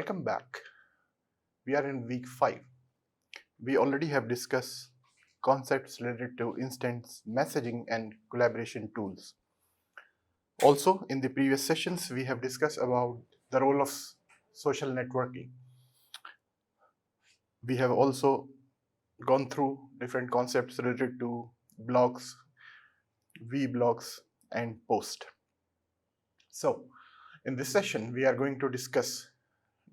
Welcome back. We are in week 5. We already have discussed concepts related to instance messaging and collaboration tools. Also, in the previous sessions, we have discussed about the role of social networking. We have also gone through different concepts related to blogs, vlogs, and post. So, in this session, we are going to discuss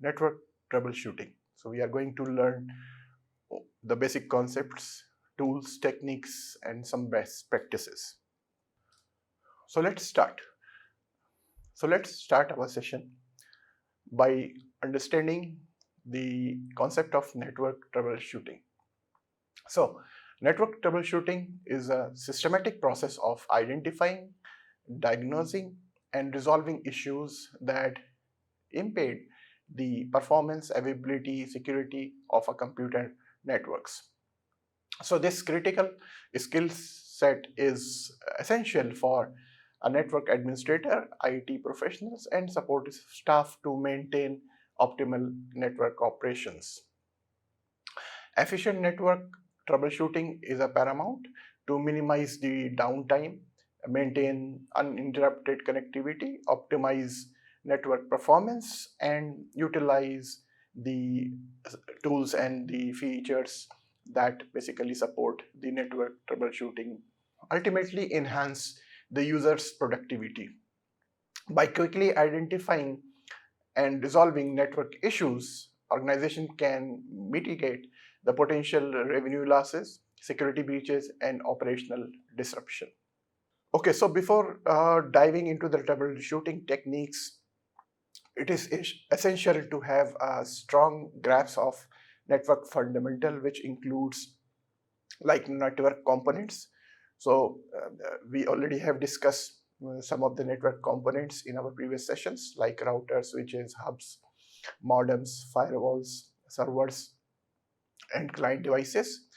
network troubleshooting. So, we are going to learn the basic concepts, tools, techniques, and some best practices. So, let's start. Let's start our session by understanding the concept of network troubleshooting. So, network troubleshooting is a systematic process of identifying, diagnosing, and resolving issues that impede the performance, availability, security of a computer networks. So this critical skill set is essential for a network administrator, IT professionals, and support staff to maintain optimal network operations. Efficient network troubleshooting is a paramount to minimize the downtime, maintain uninterrupted connectivity, optimize network performance, and utilize the tools and the features that basically support the network troubleshooting, ultimately enhance the user's productivity. By quickly identifying and resolving network issues, organization can mitigate the potential revenue losses, security breaches, and operational disruption. Okay, so before diving into the troubleshooting techniques, it is essential to have a strong grasp of network fundamental, which includes like network components. So we already have discussed some of the network components in our previous sessions, like routers, switches, hubs, modems, firewalls, servers, and client devices.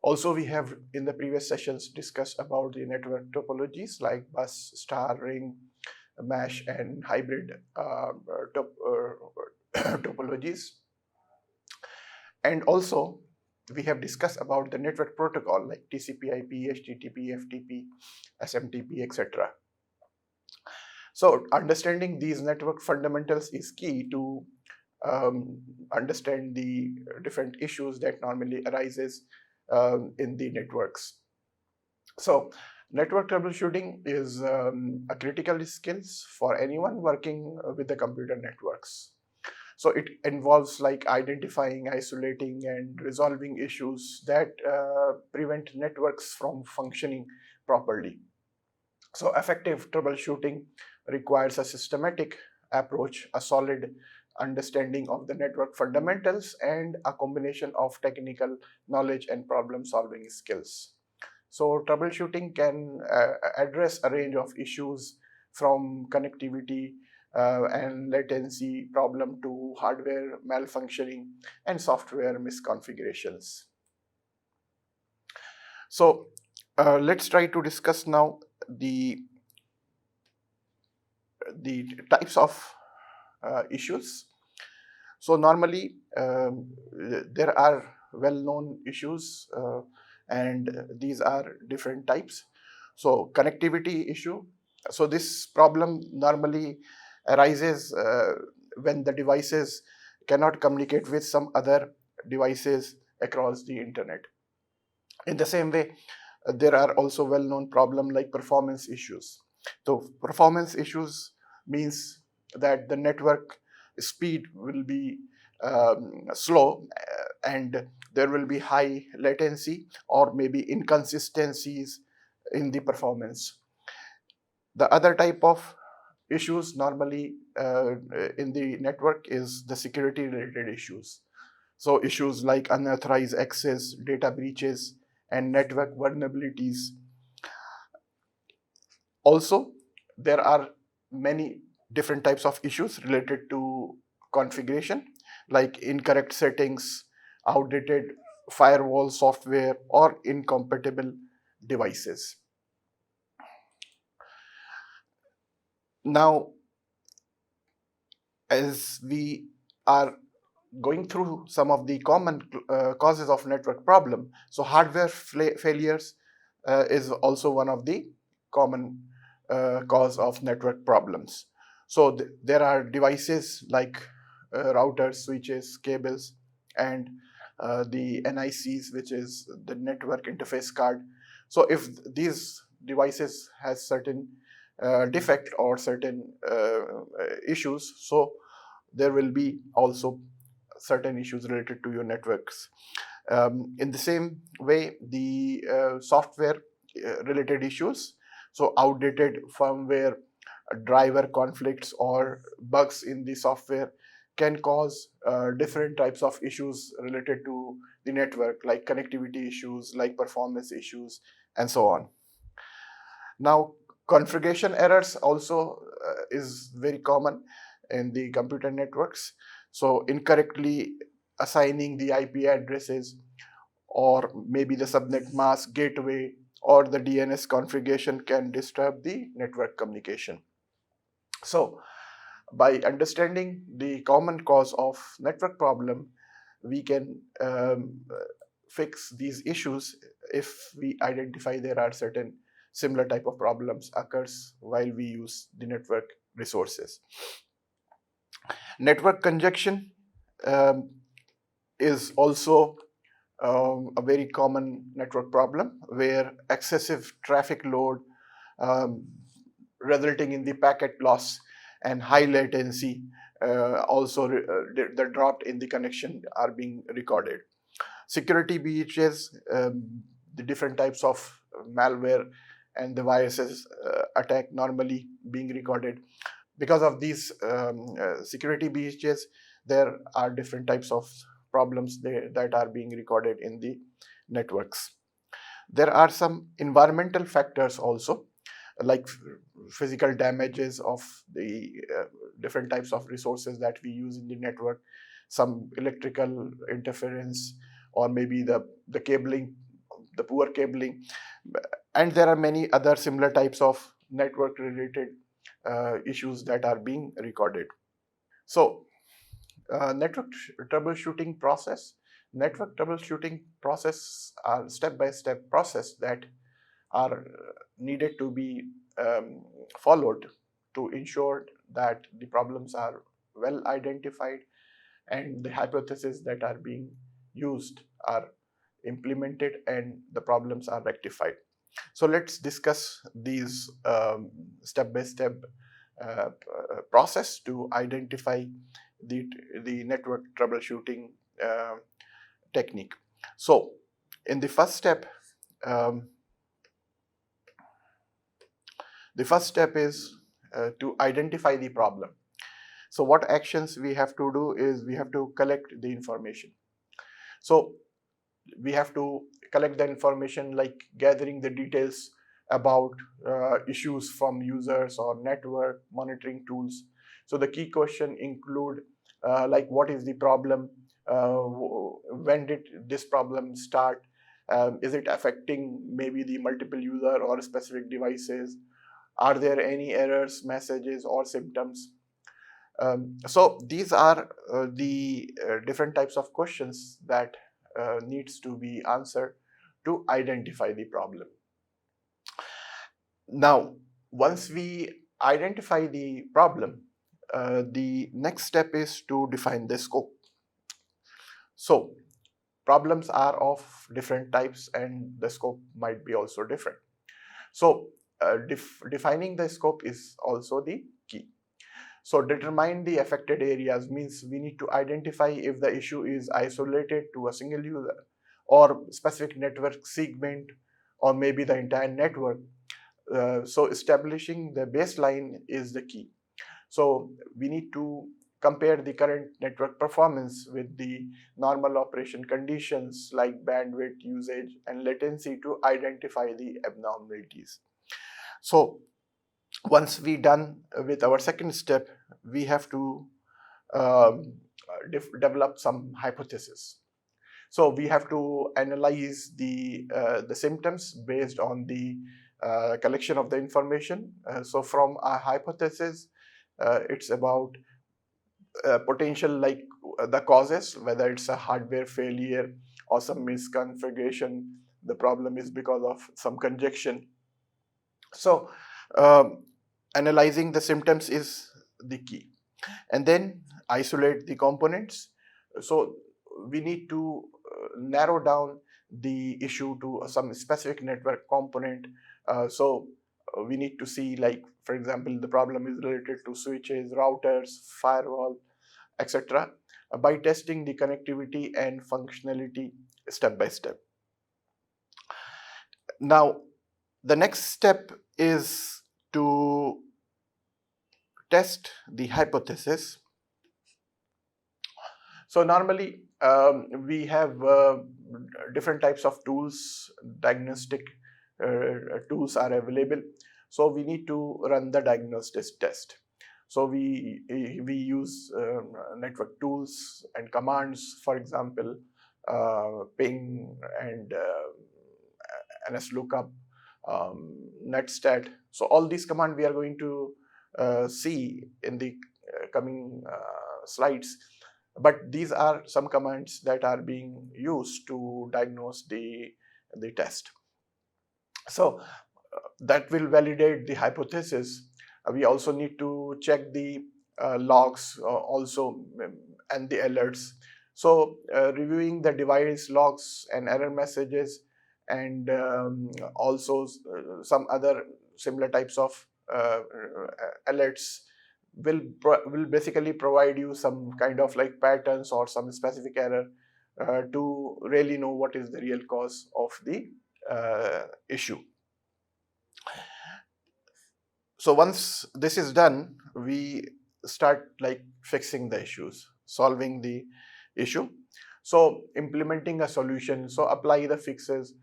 Also, we have in the previous sessions discussed about the network topologies like bus, star, ring, mesh, and hybrid topologies. And also, we have discussed about the network protocol like TCP/IP, HTTP, FTP, SMTP, etc. So, understanding these network fundamentals is key to understand the different issues that normally arises in the networks. So, network troubleshooting is a critical skills for anyone working with the computer networks. So it involves like identifying, isolating, and resolving issues that prevent networks from functioning properly. So effective troubleshooting requires a systematic approach, a solid understanding of the network fundamentals, and a combination of technical knowledge and problem solving skills. So troubleshooting can address a range of issues from connectivity and latency problem to hardware malfunctioning and software misconfigurations. So let's try to discuss now the types of issues. So normally there are well-known issues and these are different types. So connectivity issue. So this problem normally arises when the devices cannot communicate with some other devices across the internet. In the same way, there are also well-known problems like performance issues. So performance issues means that the network speed will be slow and there will be high latency or maybe inconsistencies in the performance. The other type of issues normally in the network is the security related issues. So issues like unauthorized access, data breaches, and network vulnerabilities. Also, there are many different types of issues related to configuration, like incorrect settings, outdated firewall software, or incompatible devices. Now, as we are going through some of the common causes of network problem. So hardware failures is also one of the common cause of network problems. So there are devices like routers, switches, cables, and the NICs, which is the network interface card. So if these devices has certain defect or certain issues, so there will be also certain issues related to your networks. In the same way, the software related issues, so outdated firmware, driver conflicts, or bugs in the software can cause different types of issues related to the network, like connectivity issues, like performance issues, and so on. Now, configuration errors also is very common in the computer networks. So incorrectly assigning the IP addresses, or maybe the subnet mask, gateway, or the DNS configuration can disturb the network communication. So by understanding the common cause of network problem, we can fix these issues if we identify there are certain similar type of problems occurs while we use the network resources. Network congestion is also a very common network problem where excessive traffic load resulting in the packet loss and high latency also the drop in the connection are being recorded. Security breaches, the different types of malware and the viruses attack normally being recorded. Because of these security breaches, there are different types of problems that are being recorded in the networks. There are some environmental factors also, like physical damages of the different types of resources that we use in the network, some electrical interference, or maybe the cabling, the poor cabling, and there are many other similar types of network related issues that are being recorded. So network troubleshooting process. Network troubleshooting process are step-by-step process that are needed to be followed to ensure that the problems are well identified and the hypotheses that are being used are implemented and the problems are rectified. So let's discuss these step-by-step process to identify the network troubleshooting technique. So in the first step, the first step is to identify the problem. So what actions we have to do is we have to collect the information. So we have to collect the information like gathering the details about issues from users or network monitoring tools. So the key question include like what is the problem, when did this problem start, is it affecting maybe the multiple user or specific devices, are there any errors, messages, or symptoms. So these are the different types of questions that needs to be answered to identify the problem. Now, once we identify the problem, the next step is to define the scope. So problems are of different types and the scope might be also different. So defining the scope is also the key. So determine the affected areas means we need to identify if the issue is isolated to a single user or specific network segment or maybe the entire network. So establishing the baseline is the key. So we need to compare the current network performance with the normal operation conditions like bandwidth, usage, and latency to identify the abnormalities. So once we done with our second step, we have to develop some hypothesis. So we have to analyze the symptoms based on the collection of the information. So from a hypothesis, it's about potential like the causes, whether it's a hardware failure or some misconfiguration. The problem is because of some congestion. So analyzing the symptoms is the key, and then isolate the components. So we need to narrow down the issue to some specific network component. We need to see, like, for example, the problem is related to switches, routers, firewall, etc., by testing the connectivity and functionality step by step. Now, the next step is to test the hypothesis. So normally we have different types of tools, diagnostic tools are available. So we need to run the diagnostic test. So we use network tools and commands, for example, ping and nslookup, netstat. So all these commands we are going to see in the coming slides. But these are some commands that are being used to diagnose the test. So that will validate the hypothesis. We also need to check the logs also, and the alerts. So reviewing the device logs and error messages, and also some other similar types of alerts will basically provide you some kind of like patterns or some specific error to really know what is the real cause of the issue. So once this is done, we start like fixing the issues, solving the issue. So implementing a solution, so apply the fixes,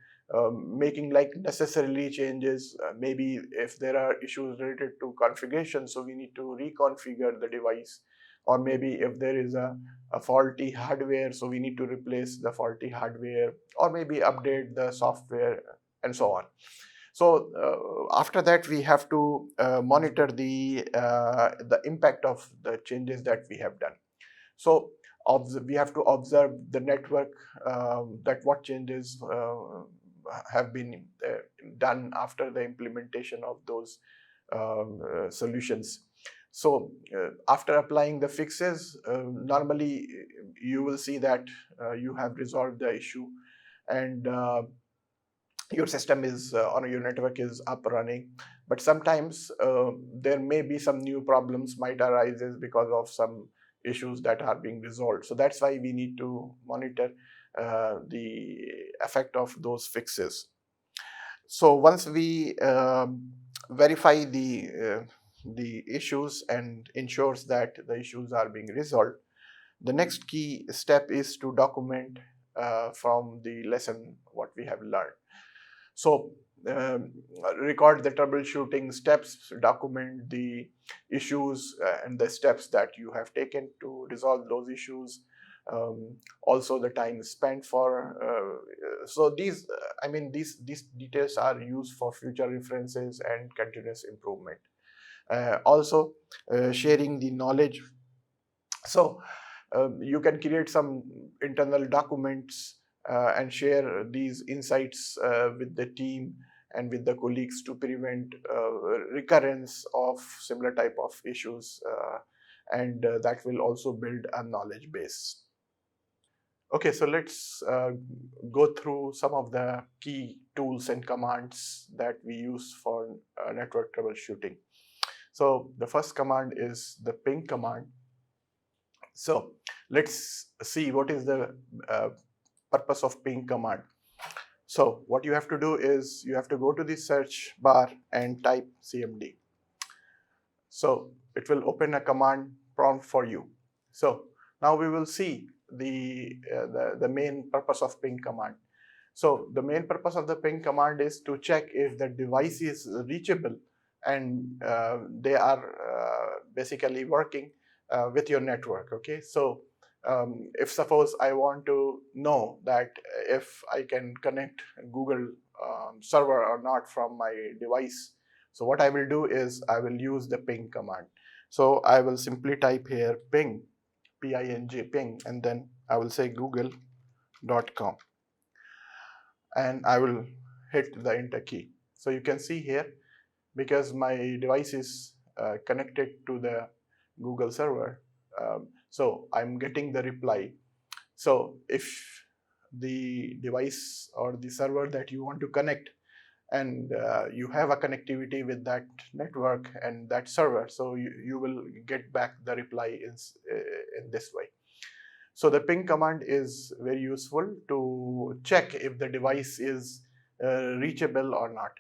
making like necessarily changes. Maybe if there are issues related to configuration, so we need to reconfigure the device, or maybe if there is a faulty hardware, so we need to replace the faulty hardware, or maybe update the software, and so on. So after that, we have to monitor the impact of the changes that we have done. So we have to observe the network, that what changes have been done after the implementation of those solutions. So after applying the fixes, normally you will see that you have resolved the issue, and your system is or your network is up running. But sometimes there may be some new problems might arises because of some issues that are being resolved. So that's why we need to monitor the effect of those fixes. So once we verify the issues and ensures that the issues are being resolved, the next key step is to document from the lesson what we have learned. So record the troubleshooting steps, document the issues and the steps that you have taken to resolve those issues. Also the time spent for, so these details are used for future references and continuous improvement. Also sharing the knowledge. So you can create some internal documents and share these insights with the team and with the colleagues to prevent recurrence of similar type of issues, and that will also build a knowledge base. Okay, so let's go through some of the key tools and commands that we use for network troubleshooting. So the first command is the ping command. So let's see what is the purpose of ping command. So what you have to do is you have to go to the search bar and type CMD. So it will open a command prompt for you. So now we will see the main purpose of ping command. So the main purpose of the ping command is to check if the device is reachable and they are basically working with your network. Okay, so if suppose I want to know that if I can connect Google server or not from my device, so what I will do is I will use the ping command. So I will simply type here ping ping, and then I will say google.com, and I will hit the enter key. So you can see here, because my device is connected to the Google server, so I'm getting the reply. So if the device or the server that you want to connect, and you have a connectivity with that network and that server, so you will get back the reply in this way. So the ping command is very useful to check if the device is reachable or not.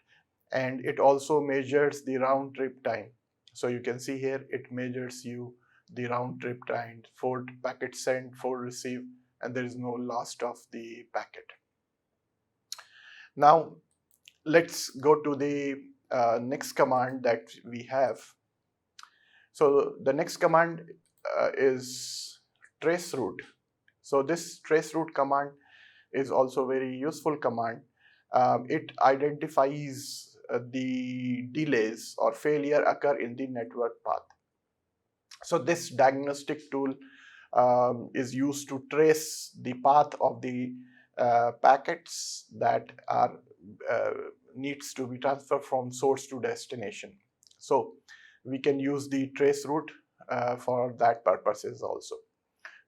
And it also measures the round trip time. So you can see here, it measures you the round trip time, 4 packets sent, 4 received, and there is no loss of the packet. Now let's go to the next command that we have. So the next command is traceroute. So this traceroute command is also very useful command. It identifies the delays or failure occur in the network path. So this diagnostic tool is used to trace the path of the packets that are needs to be transferred from source to destination. So we can use the traceroute for that purposes also.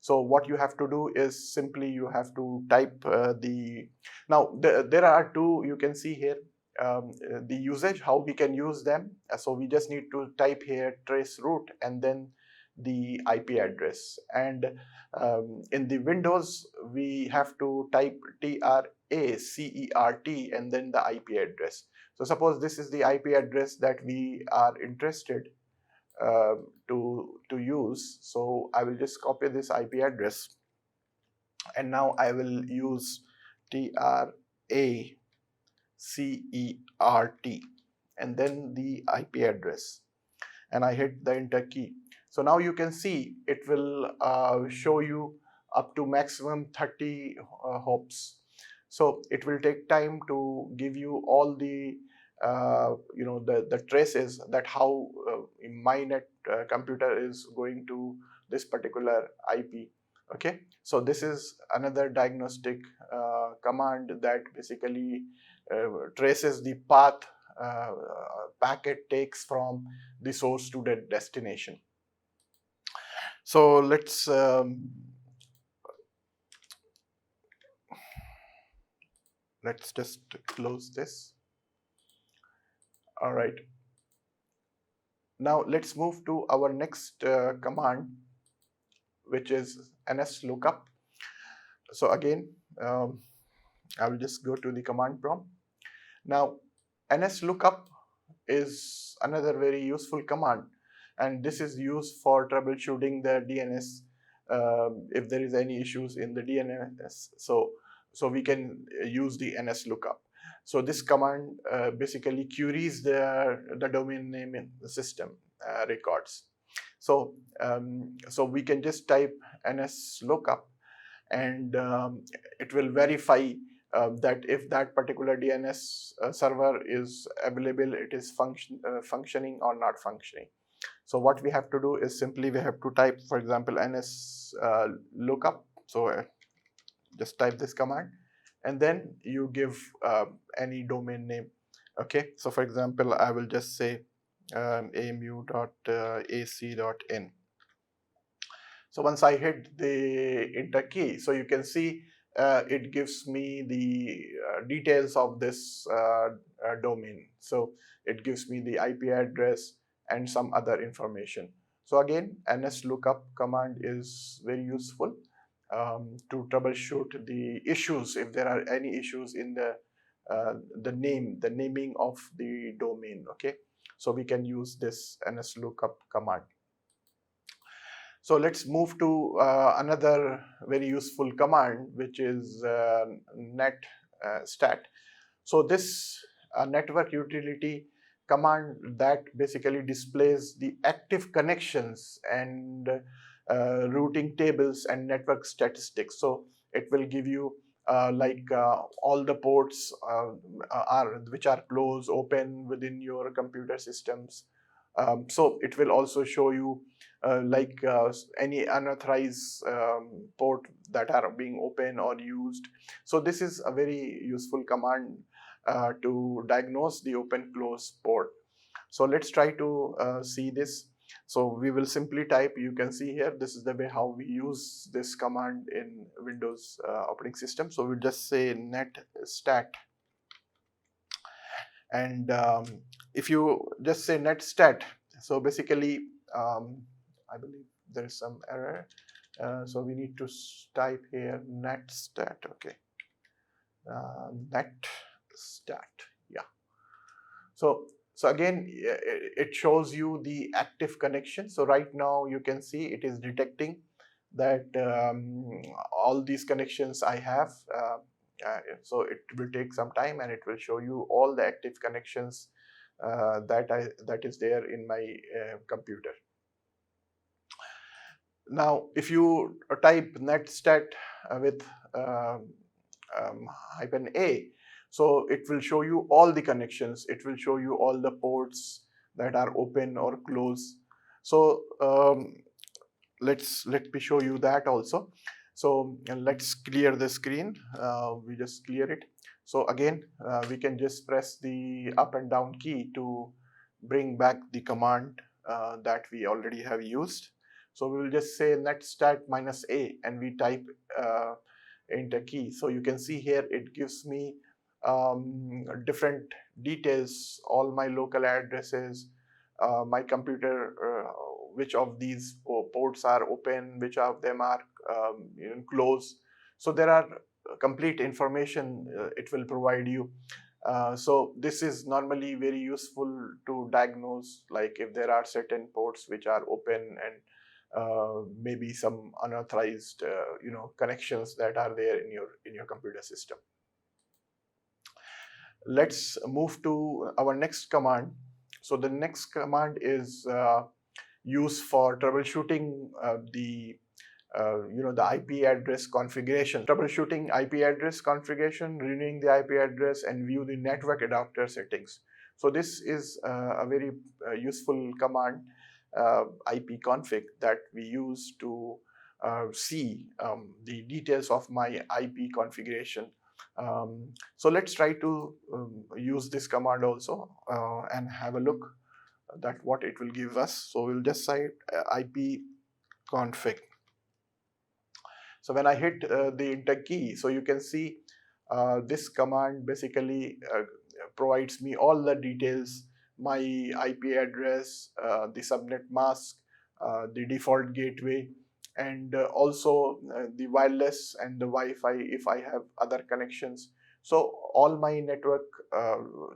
So what you have to do is simply you have to type there are two, you can see here, the usage, how we can use them. So we just need to type here traceroute and then the IP address, and in the Windows we have to type TRACERT and then the IP address. So suppose this is the IP address that we are interested to use. So I will just copy this IP address, and now I will use TRACERT and then the IP address, and I hit the enter key. So now you can see it will show you up to maximum 30 hops. So it will take time to give you all the the traces that how my net computer is going to this particular IP. Okay, so this is another diagnostic command that basically traces the path packet takes from the source to the destination. So let's just close this. All right. Now let's move to our next command, which is nslookup. So again, I will just go to the command prompt. Now nslookup is another very useful command, and this is used for troubleshooting the DNS if there is any issues in the DNS. So we can use the nslookup. So this command basically queries the domain name in the system records. So we can just type nslookup, and it will verify that if that particular DNS server is available, it is functioning or not functioning. So what we have to do is simply we have to type, for example, nslookup. So just type this command, and then you give any domain name. Okay, so for example, I will just say amu.ac.in. So once I hit the enter key, so you can see it gives me the details of this domain. So it gives me the IP address and some other information. So again, nslookup command is very useful to troubleshoot the issues if there are any issues in the naming of the domain. Okay, so we can use this nslookup command. So let's move to another very useful command, which is netstat. So this network utility command that basically displays the active connections and routing tables and network statistics. So it will give you all the ports which are closed, open within your computer systems, So it will also show you any unauthorized port that are being open or used. So this is a very useful command to diagnose the open close port. So let's try to see this. So we will simply type, you can see here, this is the way how we use this command in Windows operating system. So we'll just say netstat, and if you just say netstat, so basically I believe there is some error, so we need to type here netstat. Okay, netstat, yeah. So again, it shows you the active connection. So right now you can see it is detecting that all these connections I have. So it will take some time, and it will show you all the active connections that is there in my computer. Now, if you type netstat with -a, so it will show you all the connections. It will show you all the ports that are open or closed. So let me show you that also. So let's clear the screen. We just clear it. So again, we can just press the up and down key to bring back the command that we already have used. So we will just say netstat -a, and we type enter key. So you can see here it gives me different details, all my local addresses, my computer, which of these ports are open, which of them are closed. So there are complete information it will provide you. So this is normally very useful to diagnose, like if there are certain ports which are open, and maybe some unauthorized connections that are there in your computer system. Let's move to our next command. So the next command is used for troubleshooting the IP address configuration. Troubleshooting IP address configuration, renewing the IP address, and view the network adapter settings. So this is a very useful command, ipconfig, that we use to see the details of my IP configuration. So let's try to use this command also and have a look that what it will give us. So we'll just say ipconfig. So when I hit the enter key, so you can see this command basically provides me all the details, my IP address, the subnet mask, the default gateway, and also the wireless and the Wi-Fi if I have other connections. So all my network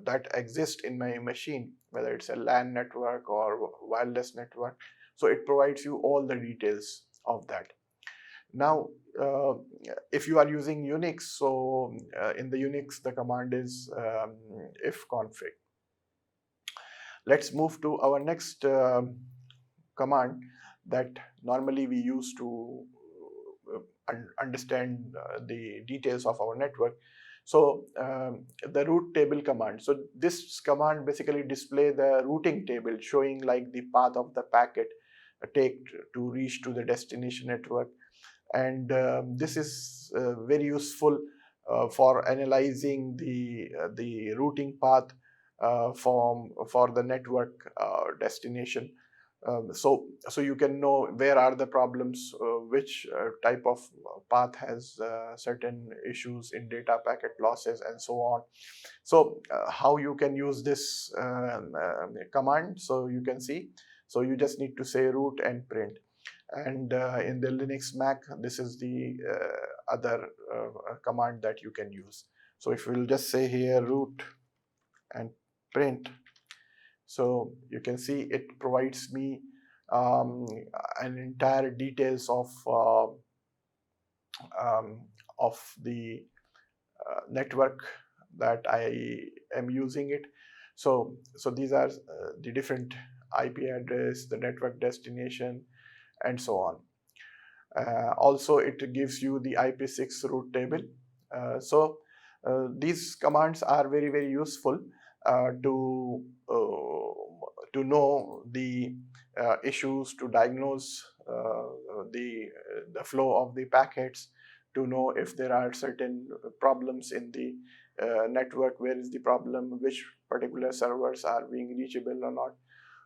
that exist in my machine, whether it's a LAN network or wireless network, so it provides you all the details of that. Now, if you are using Unix, so in the Unix, the command is ifconfig. Let's move to our next command that normally we use to understand the details of our network. So the route table command. So this command basically display the routing table showing like the path of the packet take to reach to the destination network. And this is very useful for analyzing the routing path for the network destination. So you can know where are the problems, which type of path has certain issues in data packet losses and so on. So how you can use this command, so you can see, so you just need to say root and print. And in the Linux Mac, this is the other command that you can use. So if we'll just say here root and print, so you can see it provides me an entire details of the network that I am using it. So these are the different IP address, the network destination, and so on. Also, it gives you the IP6 route table. These commands are very, very useful to to know the issues, to diagnose the flow of the packets, to know if there are certain problems in the network, where is the problem, which particular servers are being reachable or not.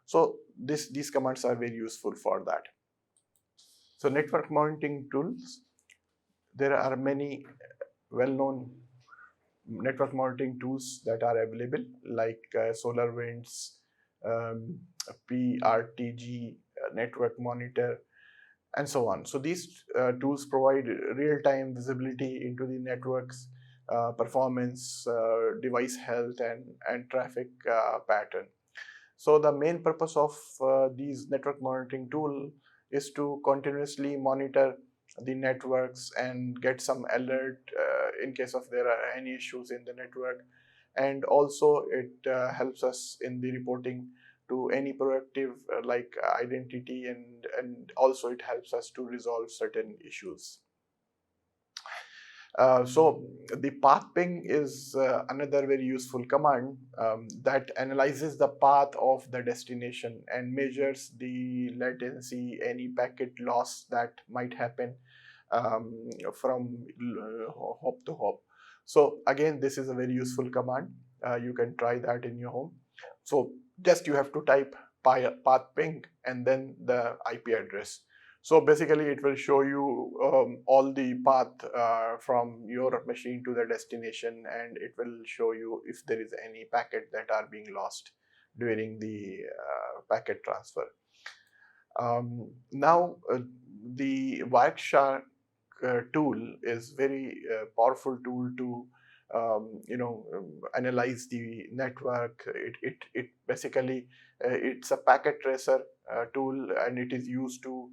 So these commands are very useful for that. So network monitoring tools, there are many well-known network monitoring tools that are available, like SolarWinds, um, PRTG, network monitor, and so on. So these tools provide real-time visibility into the network's performance, device health, and traffic pattern. So the main purpose of these network monitoring tool is to continuously monitor the networks and get some alert in case of there are any issues in the network. And also it helps us in the reporting to any proactive like identity, and also it helps us to resolve certain issues. So the path ping is another very useful command that analyzes the path of the destination and measures the latency, any packet loss that might happen from hop to hop. So again, this is a very useful command. You can try that in your home. So just you have to type path ping and then the IP address. So basically it will show you all the path from your machine to the destination, and it will show you if there is any packet that are being lost during the packet transfer. Now the Wireshark tool is very powerful tool to analyze the network. It basically it's a packet tracer tool, and it is used to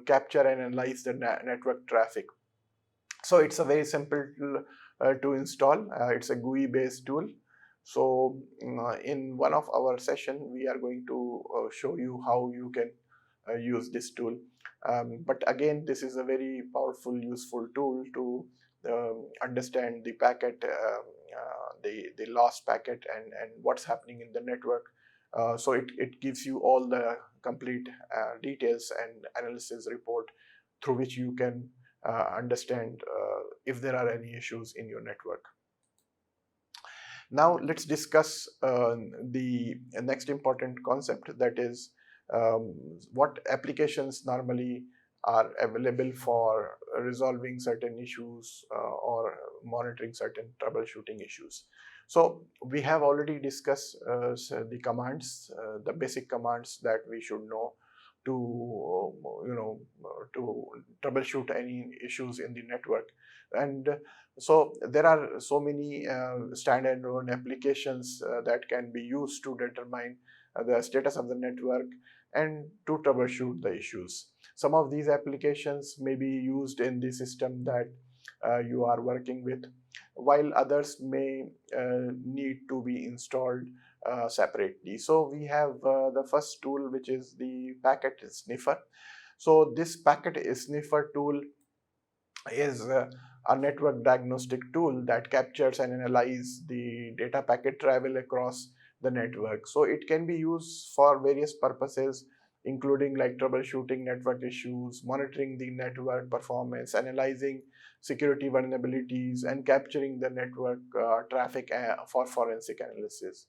capture and analyze the network traffic. So it's a very simple to install. It's a GUI based tool. So in one of our session we are going to show you how you can use this tool. But again, this is a very powerful, useful tool to understand the packet, the lost packet, and what's happening in the network. So it gives you all the complete details and analysis report through which you can understand if there are any issues in your network. Now let's discuss the next important concept, that is what applications normally are available for resolving certain issues or monitoring certain troubleshooting issues. So we have already discussed the commands, the basic commands that we should know to to troubleshoot any issues in the network. And so there are so many standalone applications that can be used to determine the status of the network and to troubleshoot the issues. Some of these applications may be used in the system that you are working with, while others may need to be installed separately. So we have the first tool, which is the packet sniffer. So this packet sniffer tool is a network diagnostic tool that captures and analyzes the data packet travel across the network. So it can be used for various purposes, including like troubleshooting network issues, monitoring the network performance, analyzing security vulnerabilities, and capturing the network traffic for forensic analysis.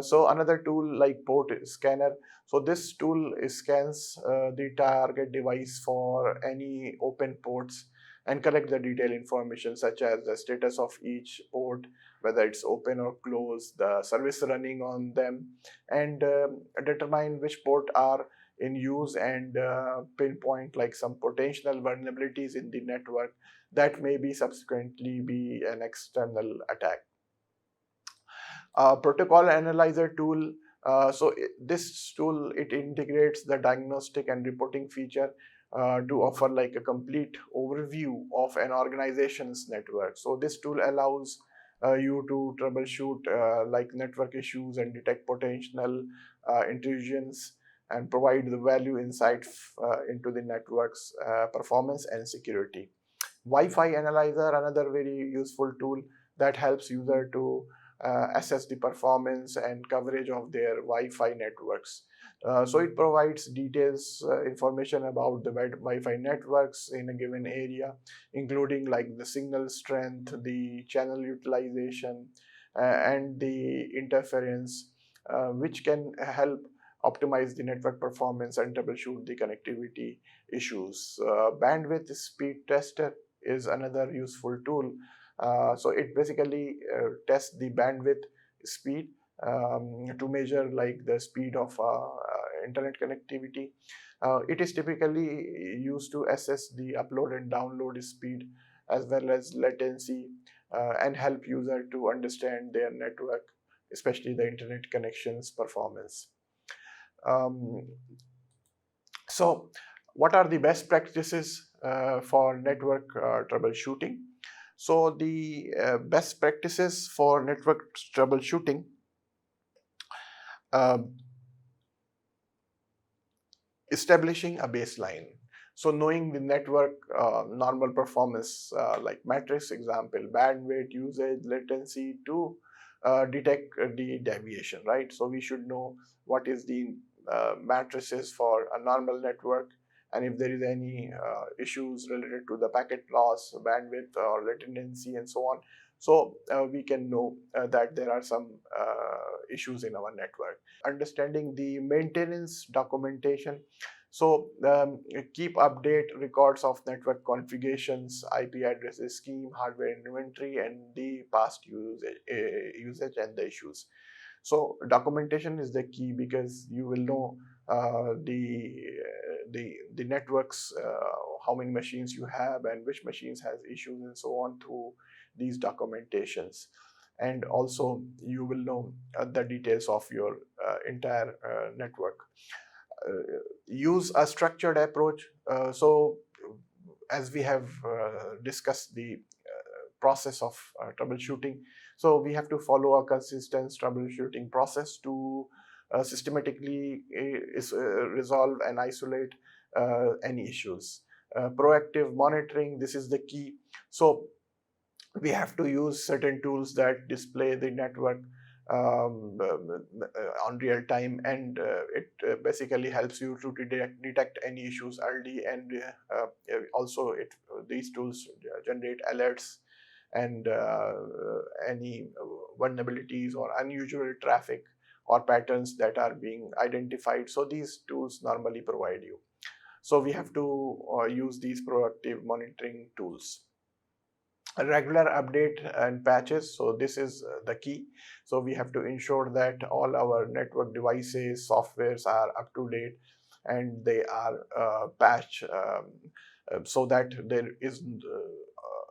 So another tool like port scanner. So this tool scans the target device for any open ports and collect the detailed information such as the status of each port, whether it's open or closed, the service running on them, and determine which port are in use, and pinpoint like some potential vulnerabilities in the network that may be subsequently be an external attack. Protocol analyzer tool. This tool, it integrates the diagnostic and reporting feature to offer like a complete overview of an organization's network. So this tool allows you to troubleshoot like network issues and detect potential intrusions and provide the value insight into the network's performance and security. Wi-Fi analyzer, another very useful tool that helps user to assess the performance and coverage of their Wi-Fi networks. So it provides details, information about the Wi-Fi networks in a given area, including like the signal strength, the channel utilization, and the interference, which can help optimize the network performance and troubleshoot the connectivity issues. Bandwidth speed tester is another useful tool. So it basically tests the bandwidth speed to measure like the speed of internet connectivity. It is typically used to assess the upload and download speed as well as latency, and help user to understand their network, especially the internet connections performance. So what are the best practices for network troubleshooting? So the best practices for network troubleshooting, uh, establishing a baseline. So knowing the network normal performance, like matrix example, bandwidth, usage, latency, to detect the deviation, right? So we should know what is the matrices for a normal network, and if there is any issues related to the packet loss, bandwidth, or latency, and so on. So we can know that there are some issues in our network. Understanding the maintenance documentation. So keep update records of network configurations, IP addresses, scheme, hardware inventory, and the past usage and the issues. So documentation is the key, because you will know the networks, how many machines you have and which machines has issues and so on through these documentations. And also you will know the details of your entire network. Use a structured approach. So as we have discussed the process of troubleshooting, so we have to follow a consistent troubleshooting process to systematically resolve and isolate any issues. Proactive monitoring, this is the key. So we have to use certain tools that display the network on real time, and it basically helps you to detect any issues early, and also these tools generate alerts and any vulnerabilities or unusual traffic or patterns that are being identified. So these tools normally provide you. So we have to use these proactive monitoring tools. A regular update and patches, so this is the key. So we have to ensure that all our network devices, softwares are up to date, and they are patched, so that there is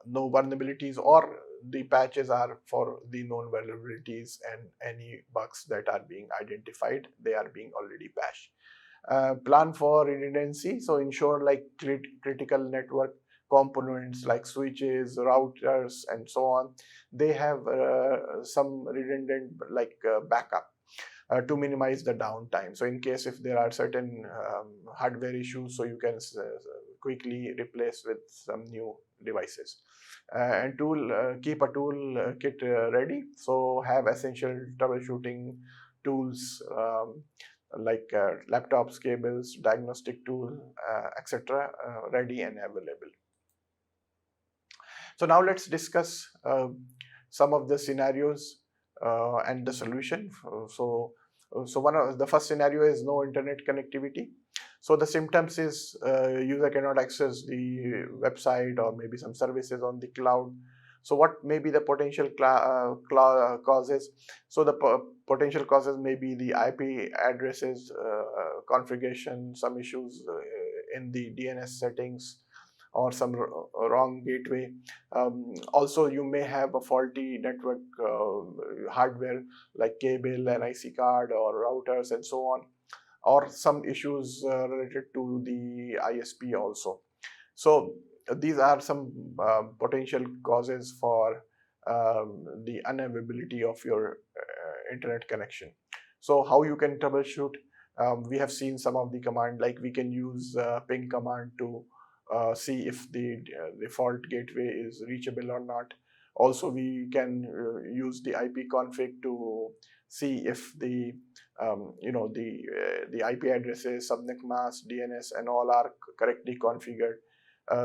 no vulnerabilities, or the patches are for the known vulnerabilities, and any bugs that are being identified, they are being already patched. Plan for redundancy, so ensure like critical network components like switches, routers, and so on, they have some redundant like backup to minimize the downtime. So in case if there are certain hardware issues, so you can quickly replace with some new devices. And keep a tool kit ready. So have essential troubleshooting tools, like laptops, cables, diagnostic tool, etc., ready and available. So now let's discuss some of the scenarios and the solution. So one of the first scenario is no internet connectivity. So the symptoms is user cannot access the website or maybe some services on the cloud. So what may be the potential causes? So the potential causes may be the IP addresses configuration, some issues in the DNS settings, or some wrong gateway. Also, you may have a faulty network hardware like cable and IC card or routers and so on, or some issues related to the ISP also. So these are some potential causes for the unavailability of your internet connection. So how you can troubleshoot? We have seen some of the command, like we can use ping command to see if the default gateway is reachable or not, Also, we can use the IP config to see if the the IP addresses, subnet mask, DNS, and all are correctly configured.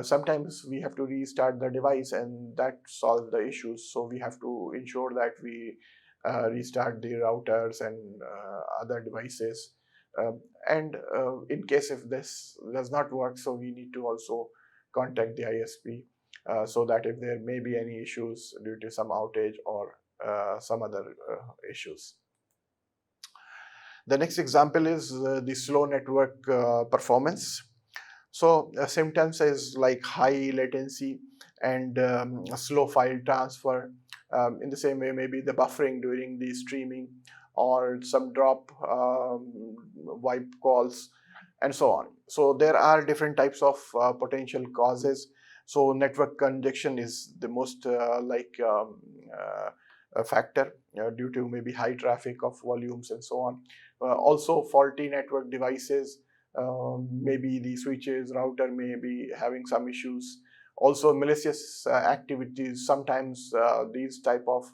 Sometimes we have to restart the device, and that solves the issues. So we have to ensure that we restart the routers and other devices. And in case if this does not work, so we need to also contact the ISP so that if there may be any issues due to some outage or some other issues. The next example is the slow network performance. So symptoms is like high latency and slow file transfer. In the same way, maybe the buffering during the streaming or some drop wipe calls and so on. So there are different types of potential causes. So network congestion is the most a factor due to maybe high traffic of volumes and so on. Also faulty network devices, maybe the switches, router may be having some issues. Also malicious activities, sometimes these type of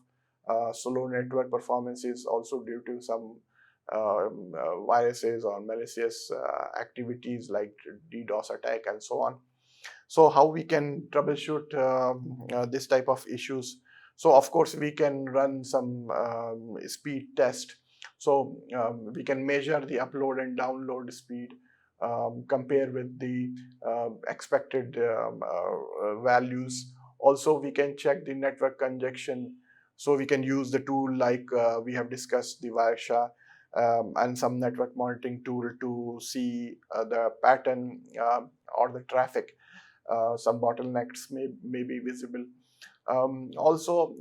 slow network performance is also due to some viruses or malicious activities like DDoS attack and so on. So how we can troubleshoot this type of issues? So of course we can run some speed test. So we can measure the upload and download speed, compare with the expected values. Also we can check the network congestion. So we can use the tool like we have discussed, the Wiresha, and some network monitoring tool to see the pattern or the traffic. Some bottlenecks may be visible. Also,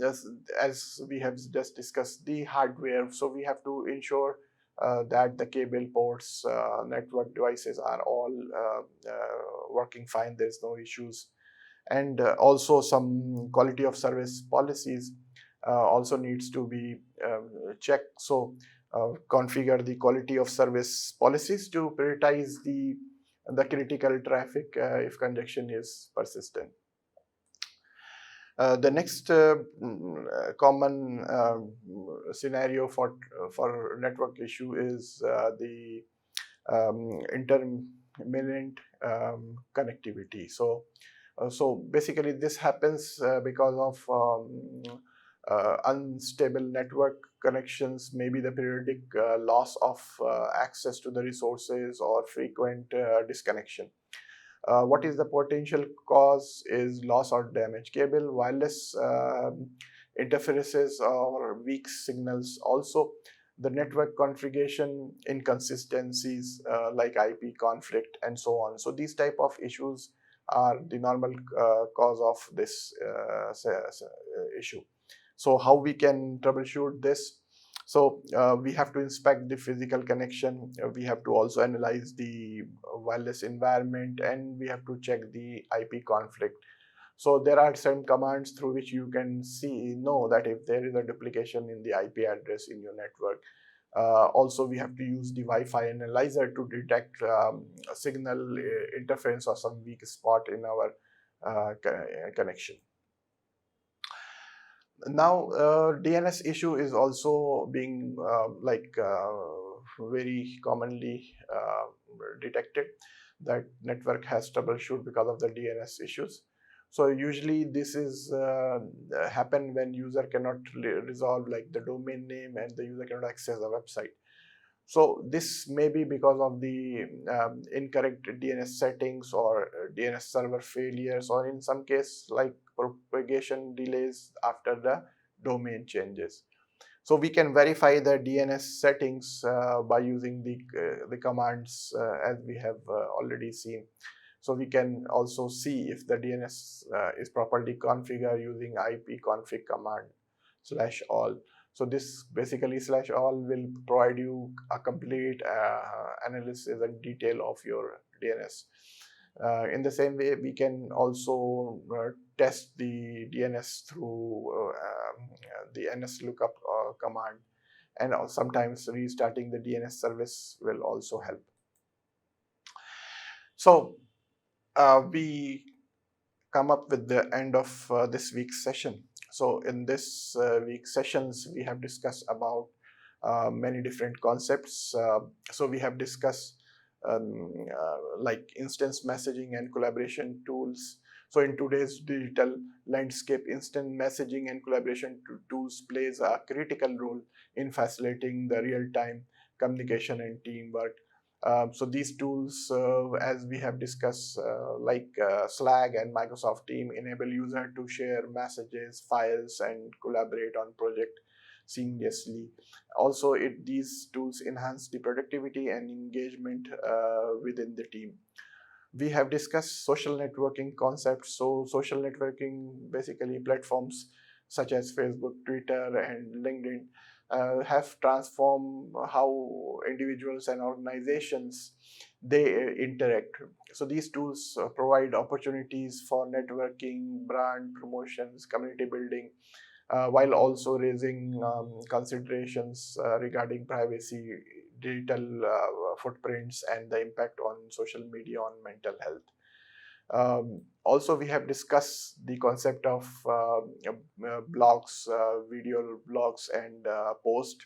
as we have just discussed, the hardware. So we have to ensure that the cable ports, network devices are all working fine. There's no issues. And also some quality of service policies also needs to be checked. So configure the quality of service policies to prioritize the critical traffic if congestion is persistent. The next common scenario for network issue is the intermittent connectivity. So basically this happens because of unstable network connections, maybe the periodic loss of access to the resources or frequent disconnection. What is the potential cause is loss or damage. Cable, wireless interferences or weak signals. Also the network configuration inconsistencies like IP conflict and so on. So these type of issues are the normal cause of this issue. So how we can troubleshoot this? So we have to inspect the physical connection. We have to also analyze the wireless environment, and we have to check the IP conflict. So there are some commands through which you can know that if there is a duplication in the IP address in your network. Also, we have to use the Wi-Fi analyzer to detect signal interference or some weak spot in our connection. Now DNS issue is also being very commonly detected, that network has troubleshoot because of the DNS issues. So usually this is happen when user cannot resolve like the domain name and the user cannot access the website. So this may be because of the incorrect DNS settings or DNS server failures, or in some case like propagation delays after the domain changes. So we can verify the DNS settings by using the commands as we have already seen. So we can also see if the DNS is properly configured using ipconfig command /all. So this basically /all will provide you a complete analysis and detail of your DNS. In the same way, we can also test the DNS through the NSLOOKUP command, and sometimes restarting the DNS service will also help. So we come up with the end of this week's session. So in this week's sessions, we have discussed about many different concepts. So we have discussed like instance messaging and collaboration tools. So in today's digital landscape, instant messaging and collaboration tools plays a critical role in facilitating the real-time communication and teamwork. So these tools, as we have discussed, like Slack and Microsoft Team, enable user to share messages, files, and collaborate on project seamlessly. Also, these tools enhance the productivity and engagement within the team. We have discussed social networking concepts. So social networking, basically platforms such as Facebook, Twitter, and LinkedIn have transformed how individuals and organizations they interact. So these tools provide opportunities for networking, brand promotions, community building, while also raising considerations regarding privacy, digital footprints, and the impact on social media on mental health. Also, we have discussed the concept of blogs, video blogs, and post.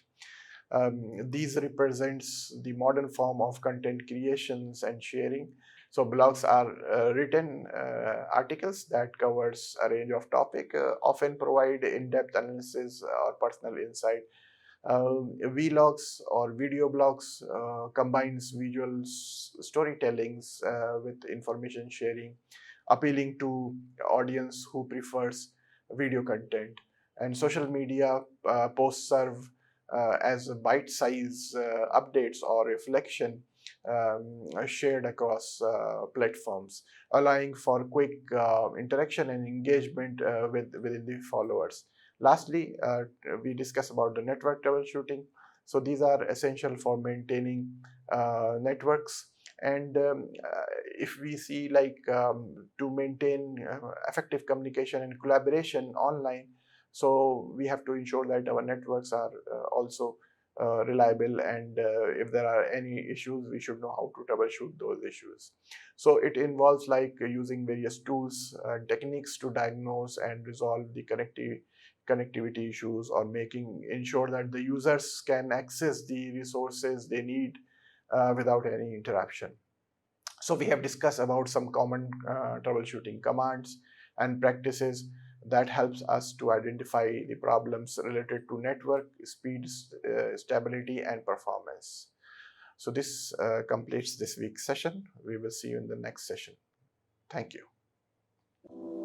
These represents the modern form of content creations and sharing. So blogs are written articles that covers a range of topic, often provide in-depth analysis or personal insight. Vlogs or video blogs combines visual storytellings with information sharing, appealing to audience who prefers video content. And social media posts serve as bite-size updates or reflection shared across platforms, allowing for quick interaction and engagement within the followers. Lastly, we discuss about the network troubleshooting. So these are essential for maintaining networks. And if we see like to maintain effective communication and collaboration online, so we have to ensure that our networks are also reliable, and if there are any issues, we should know how to troubleshoot those issues. So it involves like using various tools, techniques to diagnose and resolve the connectivity issues, or ensure that the users can access the resources they need without any interruption. So we have discussed about some common troubleshooting commands and practices that helps us to identify the problems related to network speeds, stability, and performance. So this completes this week's session. We will see you in the next session. Thank you.